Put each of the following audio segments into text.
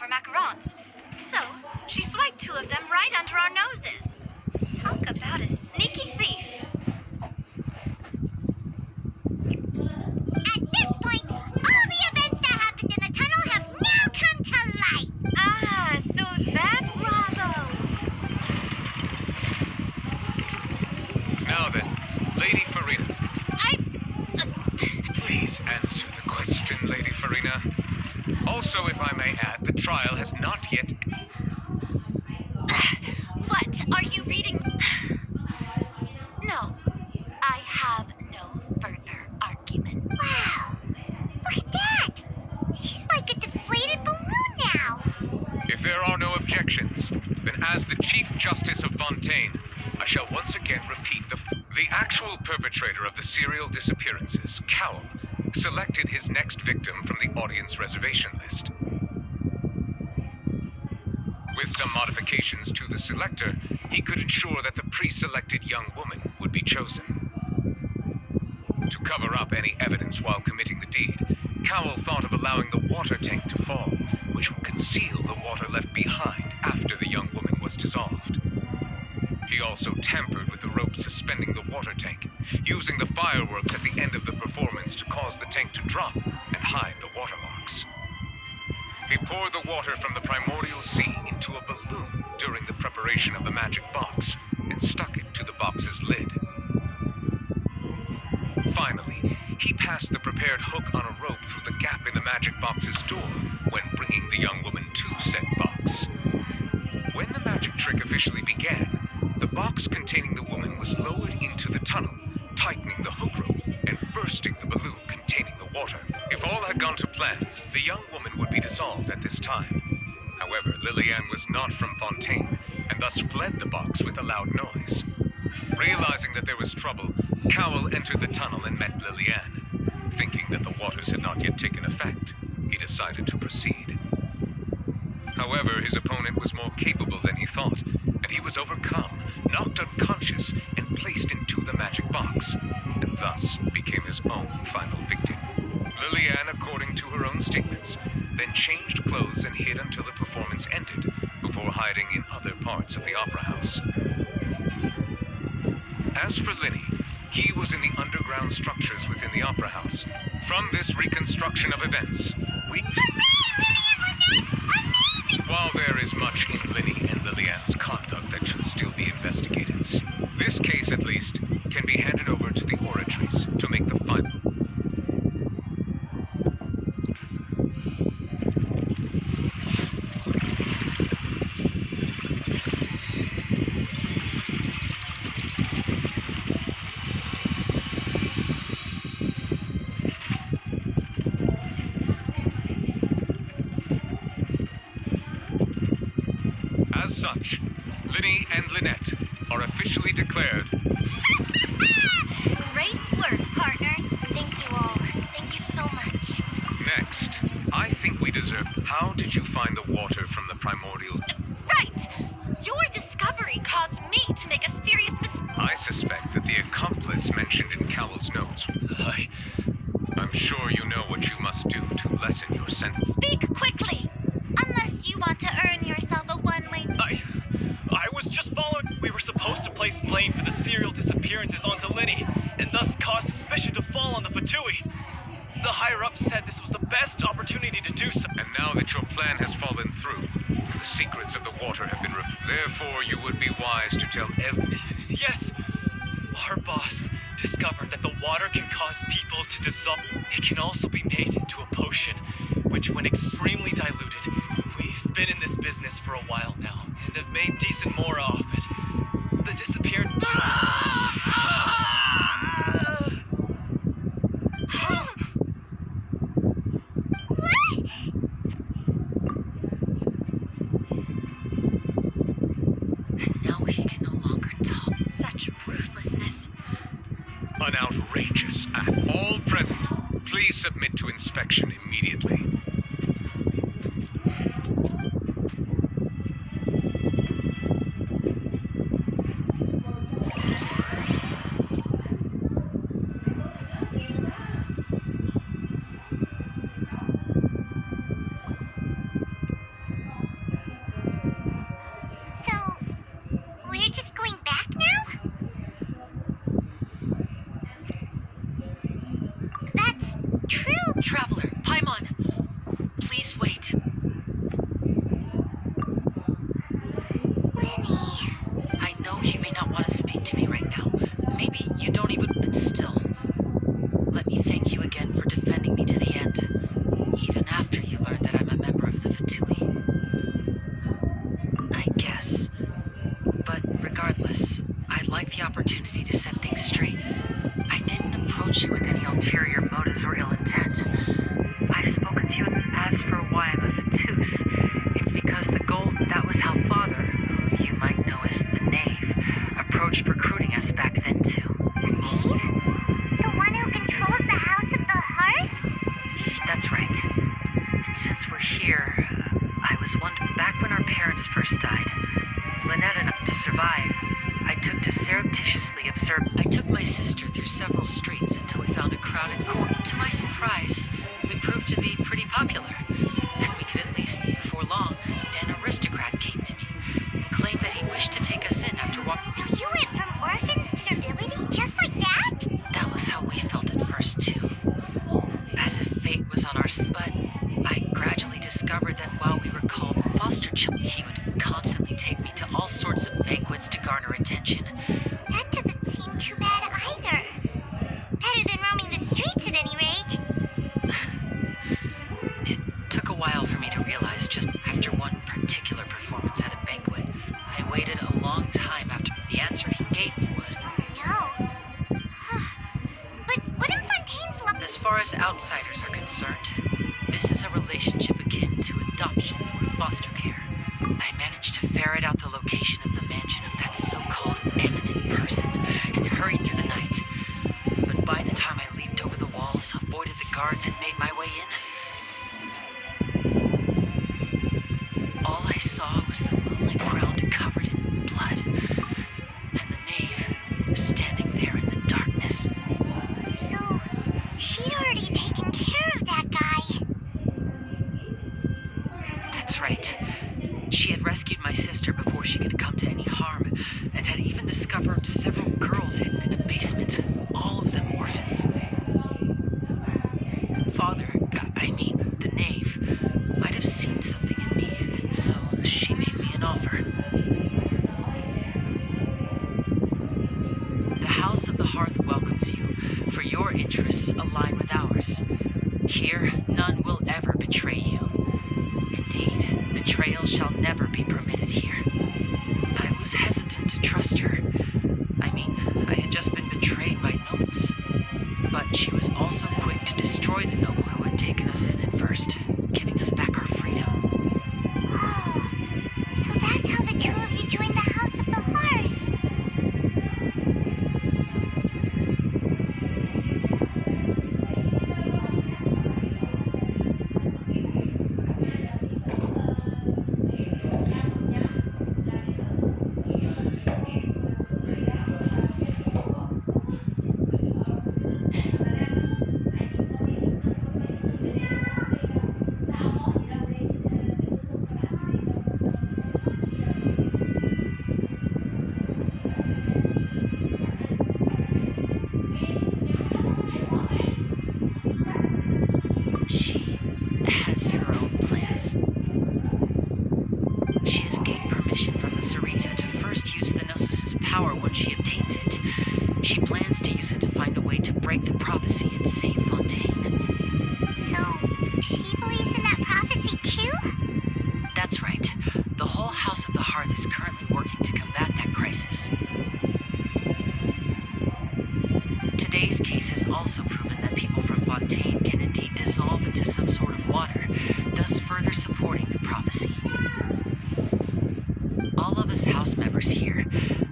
for macarons. So, she swiped 2 of them right under our noses. Talk about a sneaky thief. At this point, all the events that happened in the tunnel have now come to light. Ah, so that's Bravo. Now then, Lady Farina. Please answer the question, Lady Farina. Also, if I may add, the trial has not yet... What? Are you reading? No. I have no further argument. Wow, look at that. She's like a deflated balloon now. If there are no objections, then as the Chief Justice of Fontaine, I shall once again repeat the actual perpetrator of the serial disappearances, Cowell, selected his next victim from the audience reservation list. With some modifications to the selector, he could ensure that the pre-selected young woman would be chosen. To cover up any evidence while committing the deed, Cowell thought of allowing the water tank to fall, which would conceal the water left behind after the young woman was dissolved. He also tampered with the rope suspending the water tank, using the fireworks at the end of the performance to cause the tank to drop and hide the watermarks. He poured the water from the primordial sea into a balloon during the preparation of the magic box and stuck it to the box's lid. Finally, he passed the prepared hook on a rope through the gap in the magic box's door when bringing the young woman to said box. When the magic trick officially began, the box containing the woman was lowered into the tunnel, tightening the hook rope and bursting the balloon containing the water. If all had gone to plan, the young woman would be dissolved at this time. However, Lillian was not from Fontaine, and thus fled the box with a loud noise. Realizing that there was trouble, Cowell entered the tunnel and met Lillian. Thinking that the waters had not yet taken effect, he decided to proceed. However, his opponent was more capable than he thought, and he was overcome, knocked unconscious, and placed into the magic box, and thus became his own final victim. Lillian, according to her own statements, then changed clothes and hid until the performance ended, before hiding in other parts of the opera house. As for Linny, he was in the underground structures within the opera house. From this reconstruction of events, we... While there is much in Linny and Lillian's conduct that should still be investigated, this case, at least, can be handed over to the oratories to make the final... As such, Linny and Lynette are officially declared... Great work, partners. Thank you all. Thank you so much. Next, I think we deserve... How did you find the water from the primordial... Right! Your discovery caused me to make a serious mistake. I suspect that the accomplice mentioned in Cowell's notes... I'm sure you know what you must do to lessen your sentence. Speak quickly! Unless you want to earn yourself a one-way... I was just following. We were supposed to place blame for the serial disappearances onto Linny, and thus cause suspicion to fall on the Fatui. The higher-ups said this was the best opportunity to do so. And now that your plan has fallen through, and the secrets of the water have been revealed, therefore you would be wise to tell Yes, our boss discovered that the water can cause people to dissolve. It can also be made into a potion, which when extremely diluted, we've been in this business for a while now, and have made decent more off it. The disappeared... And now he can no longer talk. Such ruthlessness. An outrageous act. All present, please submit to inspection immediately. Traveler, Paimon, please wait. Winnie. I know you may not want to speak to me right now. Maybe you don't even, but still. Let me thank you again for defending me to the end, even after you learned that I'm a member of the Fatui. I guess. But regardless, I'd like the opportunity to set things straight. I didn't approach you with any ulterior motives or ill intent. I've spoken to you. As for why I'm a Fatus, it's because the goal, that was how Father, who you might know as the Knave, approached recruiting us back then too. The Knave? The one who controls the House of the Hearth? That's right. And since we're here, I was wondering, back when our parents first died, Lynette and I, to survive, I took my sister through several streets until we found a crowded court. To my surprise, we proved to be pretty popular. And we could at least, before long, an aristocrat came to me and claimed that he wished to take us in after walking. So you went from orphans to nobility just like that? That was how we felt at first, too. As if fate was on our side. But I gradually discovered that while we were called foster children, he would constantly take me to all sorts of banquets to garner attention. That doesn't seem too bad either. Better than roaming the streets at any rate. It took a while for me to realize just after one particular performance at a banquet. I waited a long time after the answer he gave me was, Oh no. But wouldn't Fontaine's love... as far as outsiders are concerned, this is a relationship akin to adoption or foster care. I managed to ferret out the location of the mansion of that so-called eminent person and hurried through the night. But by the time I leaped over the walls, avoided the guards, and made my way in, all I saw was the moonlit ground covered in blood, and the Knave standing there in the darkness. So, she'd already taken care of that guy. That's right. She had rescued my sister before she could come to any harm, and had even discovered several girls hidden in a basement, all of them orphans. Father, the Knave, might have seen something in me, and so she made me an offer. The House of the Hearth welcomes you, for your interests align with ours. Here, none will ever betray you. Indeed, betrayal shall never be permitted here. I was hesitant to trust her. I had just been betrayed by nobles. But she was also quick to destroy the noble who had taken us in at first, giving us back our freedom. Oh, so that's how the two of you joined the House of the Hearth. She has her own plans. She has gained permission from the Sarita to first use the Gnosis' power once she obtains it. She plans to use it to find a way to break the prophecy and save Fontaine. So, she believes in that prophecy too? That's right. The whole House of the Hearth is currently working to combat that crisis. Today's case has also proven that people from Fontaine can indeed dissolve into some sort of water, thus further supporting the prophecy. All of us house members here,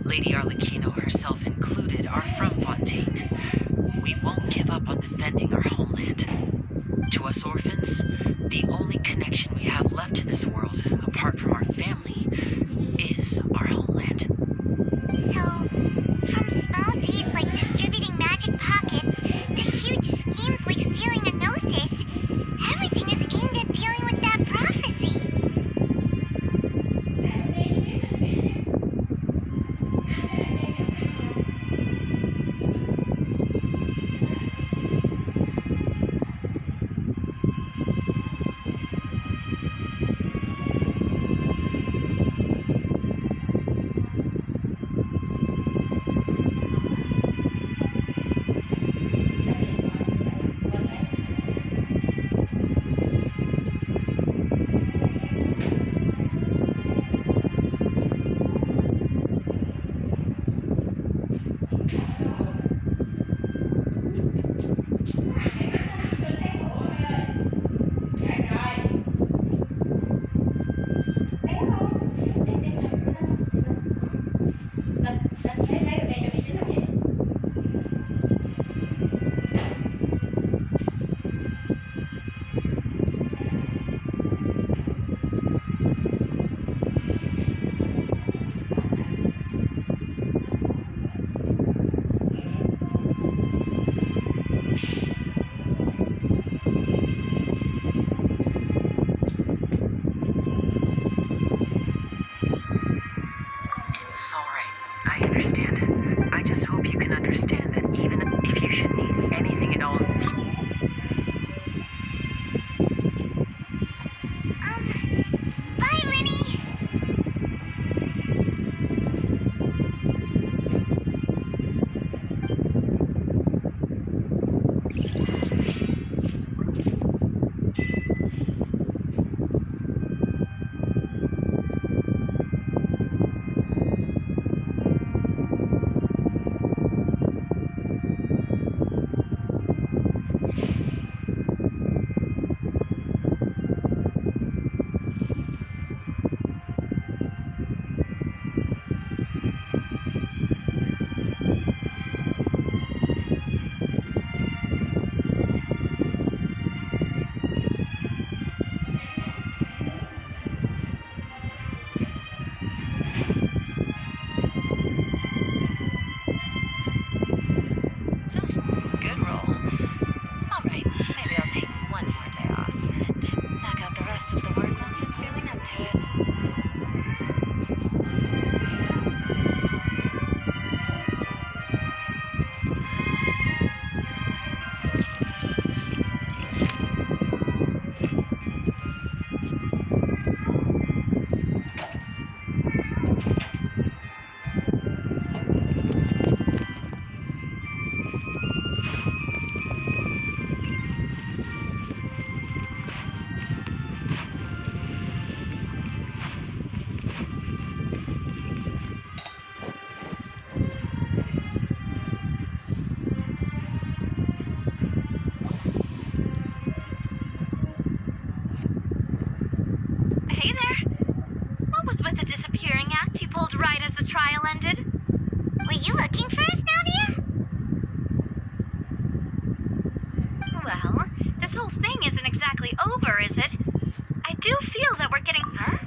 Lady Arlecchino herself included, are from Fontaine. We won't give up on defending our homeland. To us orphans, the only connection we have left to this world, apart from our family, is our homeland. So, from small deeds like distributing magic pockets to huge schemes like stealing a Gnosis, everything is aimed at dealing with that prophecy. understand that even if you should need anything at all, Bye, Lenny. Good roll. All right, maybe I'll take one more day off and knock out the rest of the work once I'm feeling up to it. Hey there. What was with the disappearing act you pulled right as the trial ended? Were you looking for us, Navia? Well, this whole thing isn't exactly over, is it? I do feel that we're getting... Huh?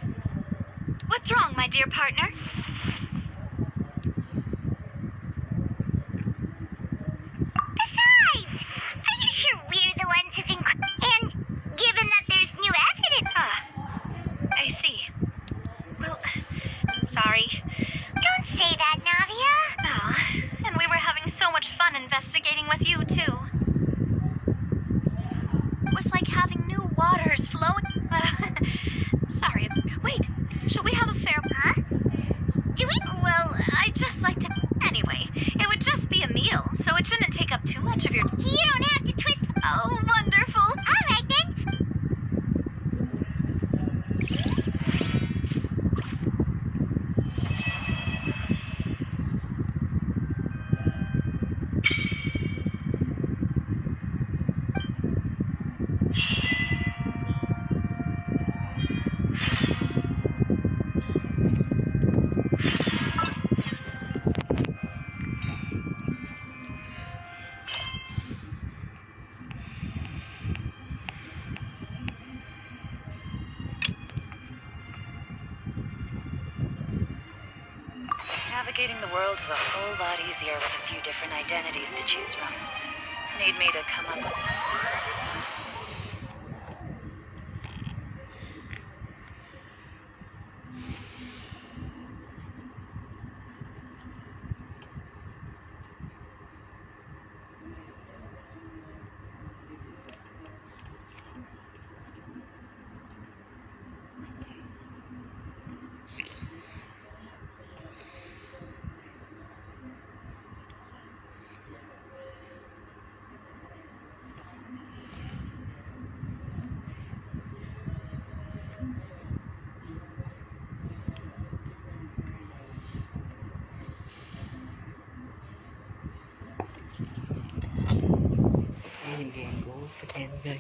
What's wrong, my dear partner? Besides, are you sure we're the ones who've been... And given that there's new evidence... Ah, I see. Well, sorry. Don't say that, Navia. Ah, and we were having so much fun investigating with you, too. It was like having new waters flowing... sorry. Wait, shall we have a fair... Huh? Do we... Well, I'd just like to... Anyway, it would just be a meal, so it shouldn't take up too much of your... You don't have to twist... Oh, wonderful. All right, then. Navigating the world is a whole lot easier with a few different identities to choose from. Need me to come up with some? Nhìn đèn của Việt Nam đây.